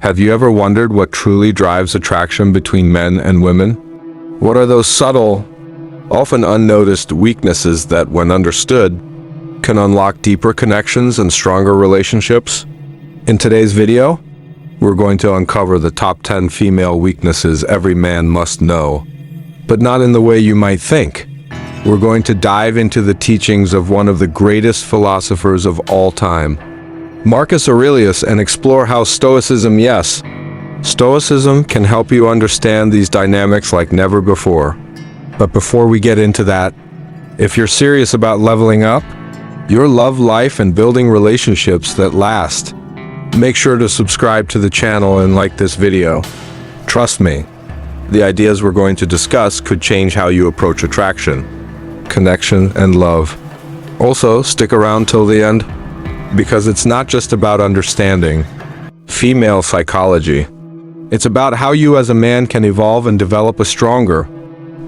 Have you ever wondered what truly drives attraction between men and women? What are those subtle, often unnoticed weaknesses that, when understood, can unlock deeper connections and stronger relationships? In today's video, we're going to uncover the top 10 female weaknesses every man must know, but not in the way you might think. We're going to dive into the teachings of one of the greatest philosophers of all time, Marcus Aurelius, and explore how Stoicism, yes, Stoicism can help you understand these dynamics like never before. But before we get into that, if you're serious about leveling up your love life and building relationships that last, make sure to subscribe to the channel and like this video. Trust me, the ideas we're going to discuss could change how you approach attraction, connection, and love. Also, stick around till the end, because it's not just about understanding female psychology. It's about how you as a man can evolve and develop a stronger,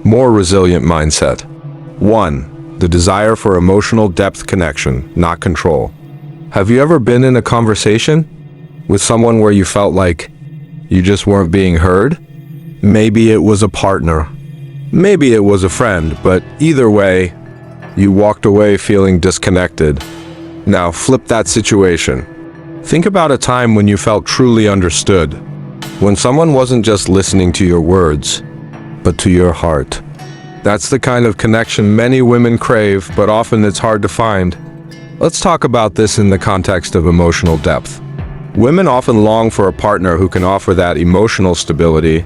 more resilient mindset. 1. The desire for emotional depth connection, not control. Have you ever been in a conversation with someone where you felt like you just weren't being heard? Maybe it was a partner, maybe it was a friend, but either way, you walked away feeling disconnected. Now flip that situation. Think about a time when you felt truly understood, when someone wasn't just listening to your words, but to your heart. That's the kind of connection many women crave, but often it's hard to find. Let's talk about this in the context of emotional depth. Women often long for a partner who can offer that emotional stability,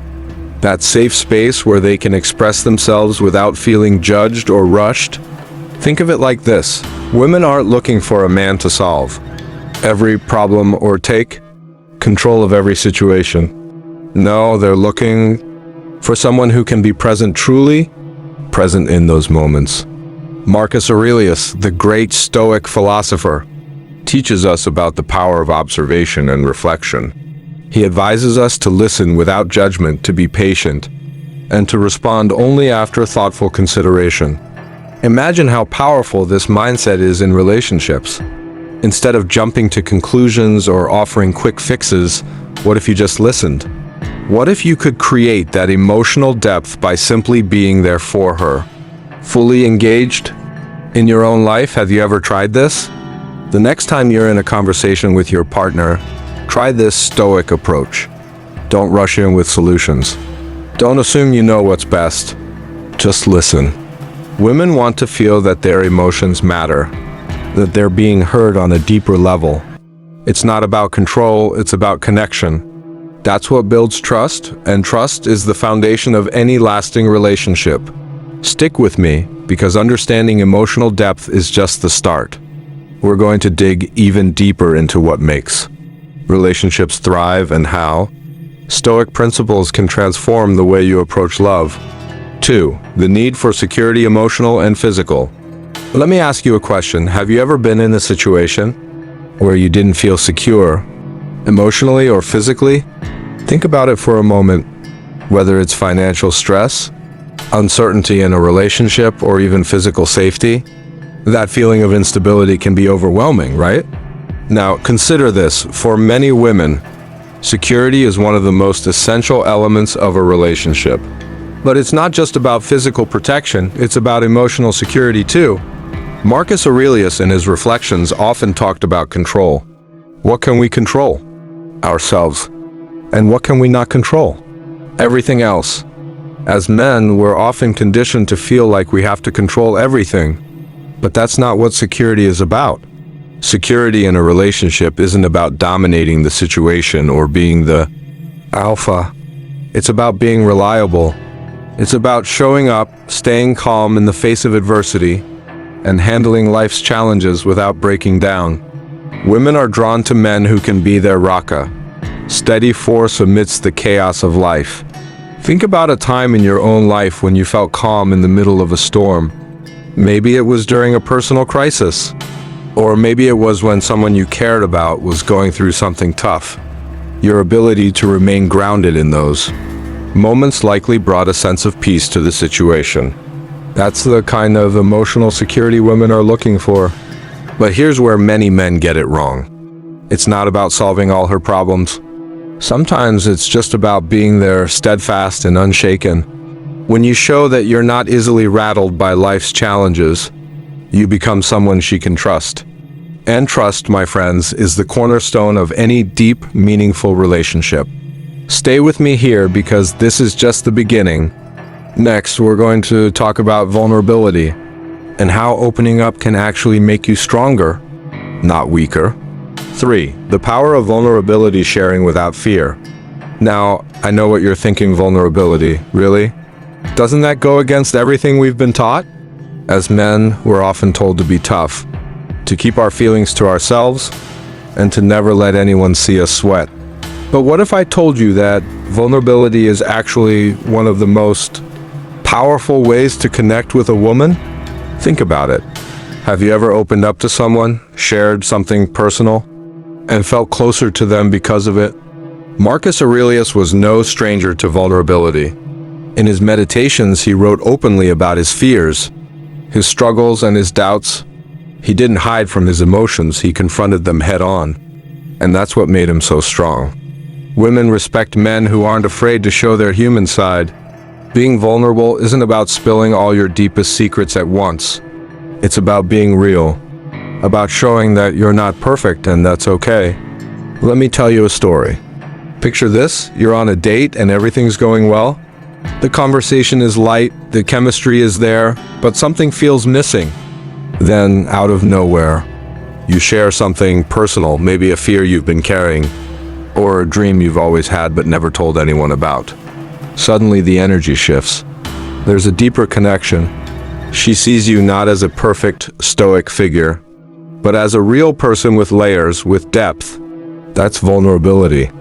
that safe space where they can express themselves without feeling judged or rushed. Think of it like this. Women aren't looking for a man to solve every problem or take control of every situation. No, they're looking for someone who can be present, truly present in those moments. Marcus Aurelius, the great Stoic philosopher, teaches us about the power of observation and reflection. He advises us to listen without judgment, to be patient, and to respond only after thoughtful consideration. Imagine how powerful this mindset is in relationships. Instead of jumping to conclusions or offering quick fixes, what if you just listened? What if you could create that emotional depth by simply being there for her? Fully engaged in your own life? Have you ever tried this? The next time you're in a conversation with your partner, try this Stoic approach. Don't rush in with solutions. Don't assume you know what's best. Just listen. Women want to feel that their emotions matter, that they're being heard on a deeper level. It's not about control, it's about connection. That's what builds trust, and trust is the foundation of any lasting relationship. Stick with me, because understanding emotional depth is just the start. We're going to dig even deeper into what makes relationships thrive and how Stoic principles can transform the way you approach love. 2. The need for security, emotional and physical. Let me ask you a question. Have you ever been in a situation where you didn't feel secure, emotionally or physically? Think about it for a moment. Whether it's financial stress, uncertainty in a relationship, or even physical safety, that feeling of instability can be overwhelming, right? Now, consider this. For many women, security is one of the most essential elements of a relationship. But it's not just about physical protection, it's about emotional security too. Marcus Aurelius in his reflections often talked about control. What can we control? Ourselves. And what can we not control? Everything else. As men, we're often conditioned to feel like we have to control everything. But that's not what security is about. Security in a relationship isn't about dominating the situation or being the alpha. It's about being reliable. It's about showing up, staying calm in the face of adversity, and handling life's challenges without breaking down. Women are drawn to men who can be their raka, steady force amidst the chaos of life. Think about a time in your own life when you felt calm in the middle of a storm. Maybe it was during a personal crisis, or maybe it was when someone you cared about was going through something tough. Your ability to remain grounded in those moments likely brought a sense of peace to the situation. That's the kind of emotional security women are looking for. But here's where many men get it wrong. It's not about solving all her problems. Sometimes it's just about being there, steadfast and unshaken. When you show that you're not easily rattled by life's challenges, you become someone she can trust. And trust, my friends, is the cornerstone of any deep, meaningful relationship. Stay with me here because this is just the beginning. Next, we're going to talk about vulnerability and how opening up can actually make you stronger, not weaker. 3. The power of vulnerability, sharing without fear. Now, I know what you're thinking, vulnerability. Really? Doesn't that go against everything we've been taught? As men, we're often told to be tough, to keep our feelings to ourselves, and to never let anyone see us sweat. But what if I told you that vulnerability is actually one of the most powerful ways to connect with a woman? Think about it. Have you ever opened up to someone, shared something personal, and felt closer to them because of it? Marcus Aurelius was no stranger to vulnerability. In his meditations, he wrote openly about his fears, his struggles, and his doubts. He didn't hide from his emotions, he confronted them head-on. And that's what made him so strong. Women respect men who aren't afraid to show their human side. Being vulnerable isn't about spilling all your deepest secrets at once. It's about being real, about showing that you're not perfect and that's okay. Let me tell you a story. Picture this, you're on a date and everything's going well. The conversation is light, the chemistry is there, but something feels missing. Then, out of nowhere, you share something personal, maybe a fear you've been carrying, or a dream you've always had but never told anyone about. Suddenly the energy shifts. There's a deeper connection. She sees you not as a perfect, stoic figure, but as a real person with layers, with depth. That's vulnerability.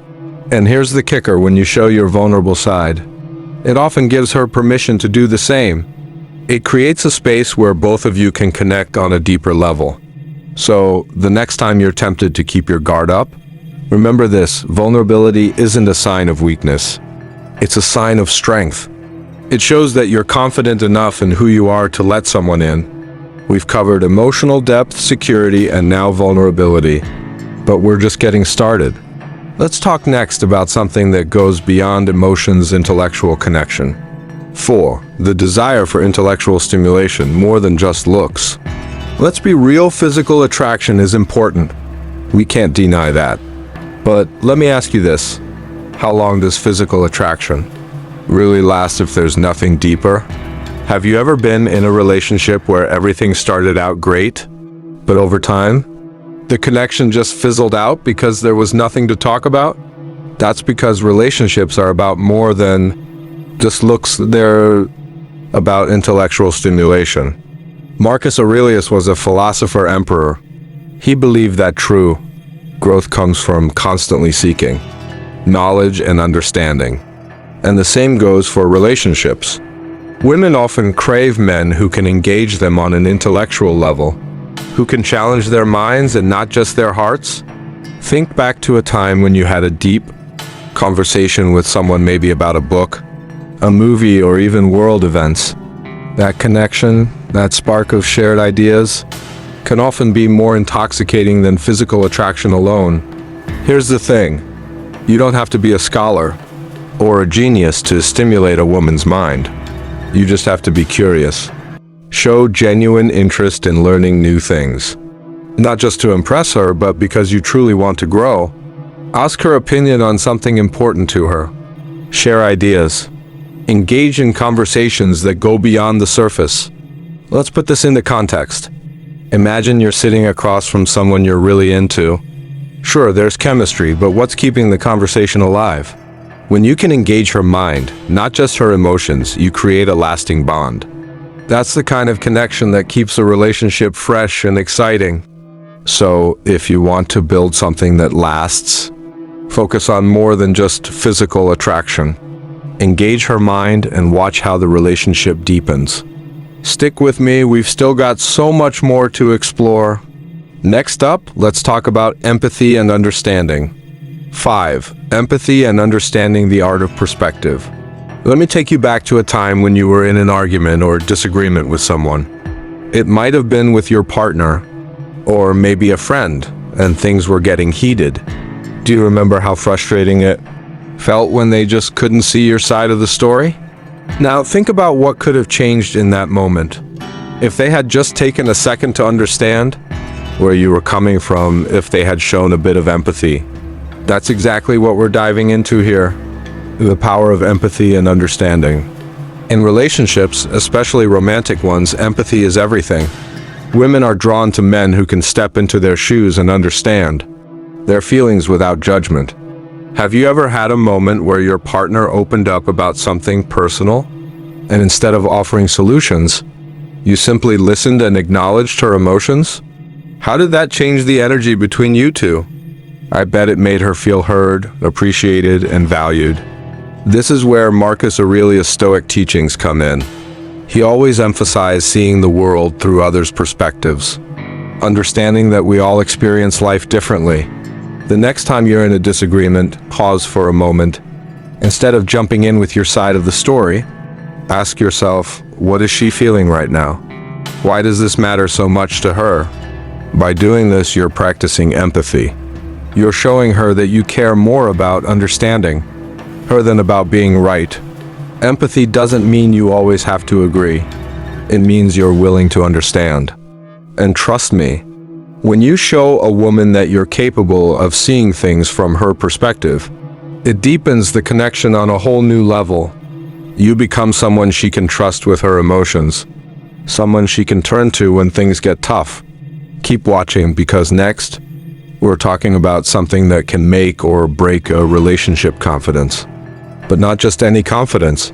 And here's the kicker, when you show your vulnerable side, it often gives her permission to do the same. It creates a space where both of you can connect on a deeper level. So, the next time you're tempted to keep your guard up, remember this, vulnerability isn't a sign of weakness. It's a sign of strength. It shows that you're confident enough in who you are to let someone in. We've covered emotional depth, security, and now vulnerability. But we're just getting started. Let's talk next about something that goes beyond emotions, intellectual connection. 4. The desire for intellectual stimulation, more than just looks. Let's be real, physical attraction is important. We can't deny that. But let me ask you this. How long does physical attraction really last if there's nothing deeper? Have you ever been in a relationship where everything started out great, but over time, the connection just fizzled out because there was nothing to talk about? That's because relationships are about more than just looks, they're about intellectual stimulation. Marcus Aurelius was a philosopher emperor. He believed that true growth comes from constantly seeking knowledge and understanding. And the same goes for relationships. Women often crave men who can engage them on an intellectual level, who can challenge their minds and not just their hearts. Think back to a time when you had a deep conversation with someone, maybe about a book, a movie, or even world events. That connection, that spark of shared ideas, can often be more intoxicating than physical attraction alone. Here's the thing. You don't have to be a scholar or a genius to stimulate a woman's mind. You just have to be curious. Show genuine interest in learning new things. Not just to impress her, but because you truly want to grow. Ask her opinion on something important to her. Share ideas. Engage in conversations that go beyond the surface. Let's put this into context. Imagine you're sitting across from someone you're really into. Sure, there's chemistry, but what's keeping the conversation alive? When you can engage her mind, not just her emotions, you create a lasting bond. That's the kind of connection that keeps a relationship fresh and exciting. So, if you want to build something that lasts, focus on more than just physical attraction. Engage her mind and watch how the relationship deepens. Stick with me, we've still got so much more to explore. Next up, let's talk about empathy and understanding. 5. Empathy and understanding the art of perspective. Let me take you back to a time when you were in an argument or disagreement with someone. It might have been with your partner, or maybe a friend, and things were getting heated. Do you remember how frustrating it felt when they just couldn't see your side of the story? Now, think about what could have changed in that moment. If they had just taken a second to understand where you were coming from, if they had shown a bit of empathy. That's exactly what we're diving into here. The power of empathy and understanding. In relationships, especially romantic ones, empathy is everything. Women are drawn to men who can step into their shoes and understand their feelings without judgment. Have you ever had a moment where your partner opened up about something personal, and instead of offering solutions, you simply listened and acknowledged her emotions? How did that change the energy between you two? I bet it made her feel heard, appreciated, and valued. This is where Marcus Aurelius' Stoic teachings come in. He always emphasized seeing the world through others' perspectives, understanding that we all experience life differently. The next time you're in a disagreement, pause for a moment. Instead of jumping in with your side of the story, ask yourself, what is she feeling right now? Why does this matter so much to her? By doing this, you're practicing empathy. You're showing her that you care more about understanding her than about being right. Empathy doesn't mean you always have to agree. It means you're willing to understand. And trust me, when you show a woman that you're capable of seeing things from her perspective, it deepens the connection on a whole new level. You become someone she can trust with her emotions, someone she can turn to when things get tough. Keep watching, because next, we're talking about something that can make or break a relationship confidence. But not just any confidence.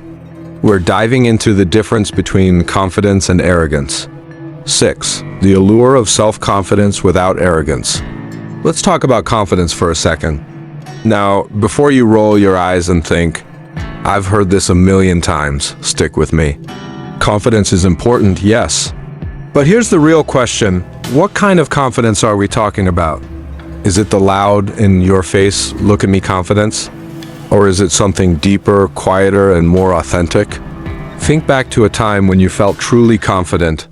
We're diving into the difference between confidence and arrogance. 6. The allure of self-confidence without arrogance. Let's talk about confidence for a second. Now, before you roll your eyes and think, I've heard this a million times, stick with me. Confidence is important, yes. But here's the real question. What kind of confidence are we talking about? Is it the loud, in your face, look at me confidence? Or is it something deeper, quieter, and more authentic? Think back to a time when you felt truly confident.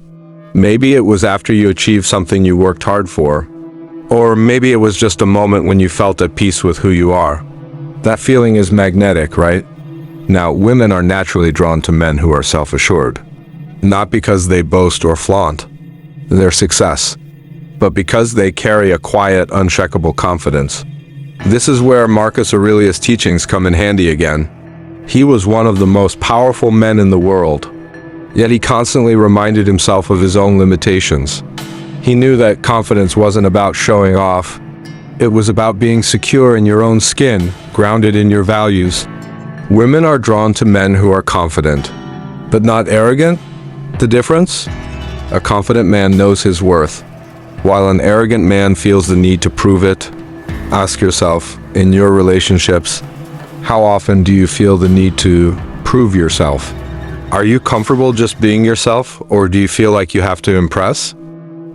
Maybe it was after you achieved something you worked hard for. Or maybe it was just a moment when you felt at peace with who you are. That feeling is magnetic, right? Now, women are naturally drawn to men who are self-assured. Not because they boast or flaunt their success, but because they carry a quiet, unshakable confidence. This is where Marcus Aurelius' teachings come in handy again. He was one of the most powerful men in the world, yet he constantly reminded himself of his own limitations. He knew that confidence wasn't about showing off. It was about being secure in your own skin, grounded in your values. Women are drawn to men who are confident, but not arrogant. The difference? A confident man knows his worth, while an arrogant man feels the need to prove it. Ask yourself, in your relationships, how often do you feel the need to prove yourself? Are you comfortable just being yourself, or do you feel like you have to impress?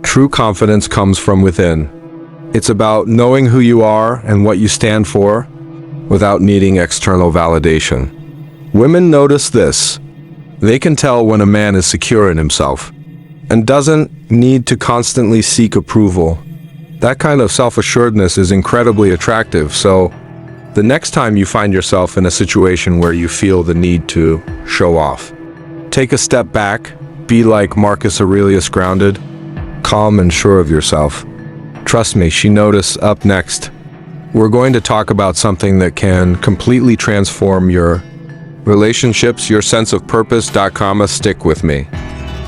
True confidence comes from within. It's about knowing who you are and what you stand for without needing external validation. Women notice this. They can tell when a man is secure in himself and doesn't need to constantly seek approval. That kind of self-assuredness is incredibly attractive, so the next time you find yourself in a situation where you feel the need to show off, take a step back, be like Marcus Aurelius, grounded, calm and sure of yourself. Trust me, she noticed. Up next, we're going to talk about something that can completely transform your relationships, your sense of purpose. Stick with me.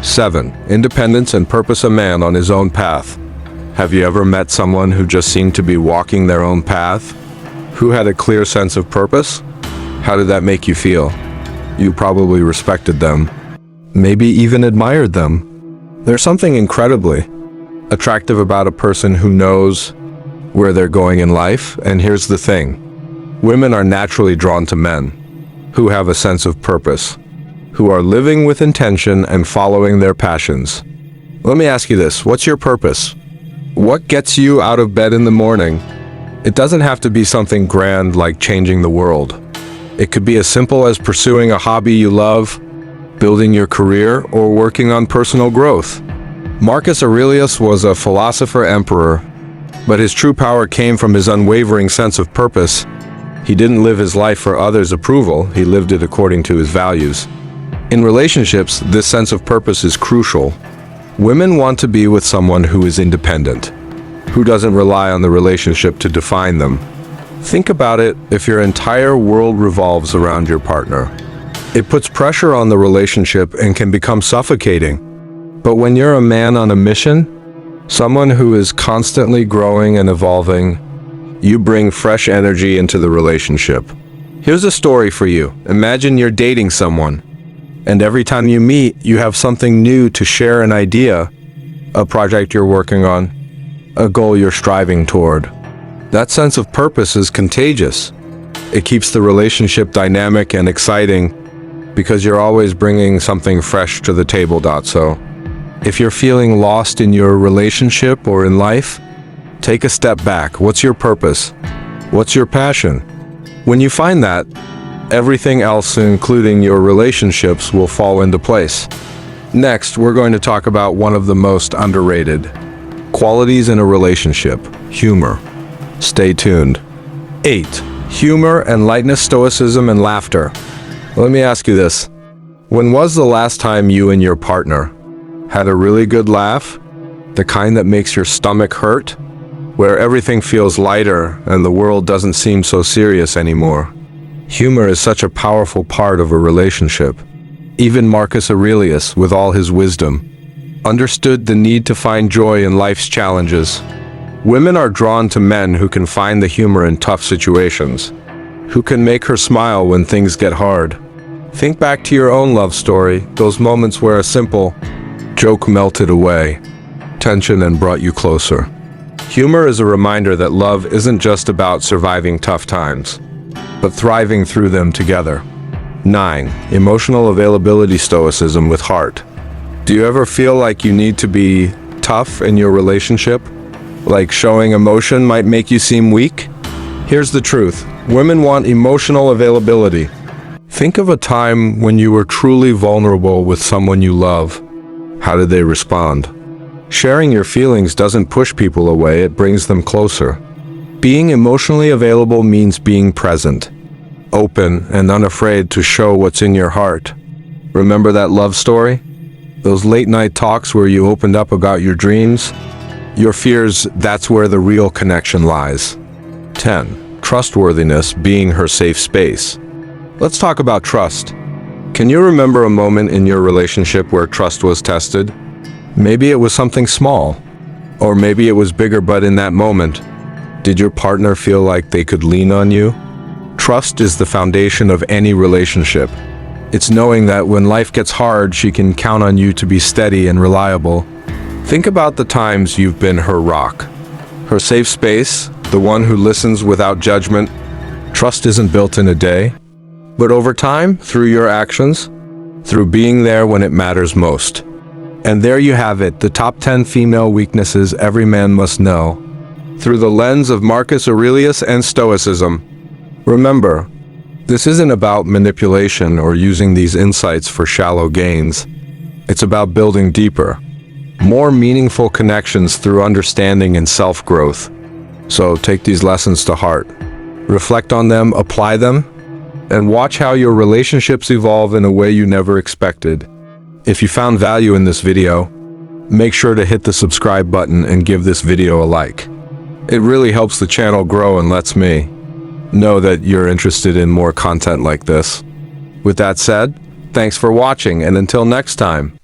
7. Independence and purpose. A man on his own path. Have you ever met someone who just seemed to be walking their own path? Who had a clear sense of purpose? How did that make you feel? You probably respected them, maybe even admired them. There's something incredibly attractive about a person who knows where they're going in life, and here's the thing. Women are naturally drawn to men who have a sense of purpose, who are living with intention and following their passions. Let me ask you this, what's your purpose? What gets you out of bed in the morning? It doesn't have to be something grand like changing the world. It could be as simple as pursuing a hobby you love, building your career, or working on personal growth. Marcus Aurelius was a philosopher emperor, but his true power came from his unwavering sense of purpose. He didn't live his life for others' approval, he lived it according to his values. In relationships, this sense of purpose is crucial. Women want to be with someone who is independent, who doesn't rely on the relationship to define them. Think about it, if your entire world revolves around your partner. It puts pressure on the relationship and can become suffocating. But when you're a man on a mission, someone who is constantly growing and evolving, you bring fresh energy into the relationship. Here's a story for you. Imagine you're dating someone, and every time you meet, you have something new to share, an idea, a project you're working on, a goal you're striving toward. That sense of purpose is contagious. It keeps the relationship dynamic and exciting because you're always bringing something fresh to the table. So, if you're feeling lost in your relationship or in life, take a step back. What's your purpose? What's your passion? When you find that, everything else, including your relationships, will fall into place. Next, we're going to talk about one of the most underrated qualities in a relationship: humor. Stay tuned. 8. Humor and lightness, stoicism and laughter. Let me ask you this. When was the last time you and your partner had a really good laugh? The kind that makes your stomach hurt? Where everything feels lighter and the world doesn't seem so serious anymore. Humor is such a powerful part of a relationship. Even Marcus Aurelius, with all his wisdom, understood the need to find joy in life's challenges. Women are drawn to men who can find the humor in tough situations, who can make her smile when things get hard. Think back to your own love story, those moments where a simple joke melted away tension and brought you closer. Humor is a reminder that love isn't just about surviving tough times, but thriving through them together. 9. Emotional availability, stoicism with heart. Do you ever feel like you need to be tough in your relationship? Like showing emotion might make you seem weak? Here's the truth. Women want emotional availability. Think of a time when you were truly vulnerable with someone you love. How did they respond? Sharing your feelings doesn't push people away, it brings them closer. Being emotionally available means being present, open, and unafraid to show what's in your heart. Remember that love story? Those late-night talks where you opened up about your dreams? Your fears, that's where the real connection lies. 10. Trustworthiness, being her safe space. Let's talk about trust. Can you remember a moment in your relationship where trust was tested? Maybe it was something small, or maybe it was bigger, but in that moment, did your partner feel like they could lean on you? Trust is the foundation of any relationship. It's knowing that when life gets hard, she can count on you to be steady and reliable. Think about the times you've been her rock, her safe space, the one who listens without judgment. Trust isn't built in a day, but over time, through your actions, through being there when it matters most. And there you have it, the top 10 female weaknesses every man must know, through the lens of Marcus Aurelius and Stoicism. Remember, this isn't about manipulation or using these insights for shallow gains. It's about building deeper, more meaningful connections through understanding and self-growth. So take these lessons to heart. Reflect on them, apply them, and watch how your relationships evolve in a way you never expected. If you found value in this video, make sure to hit the subscribe button and give this video a like. It really helps the channel grow and lets me know that you're interested in more content like this. With that said, thanks for watching, and until next time.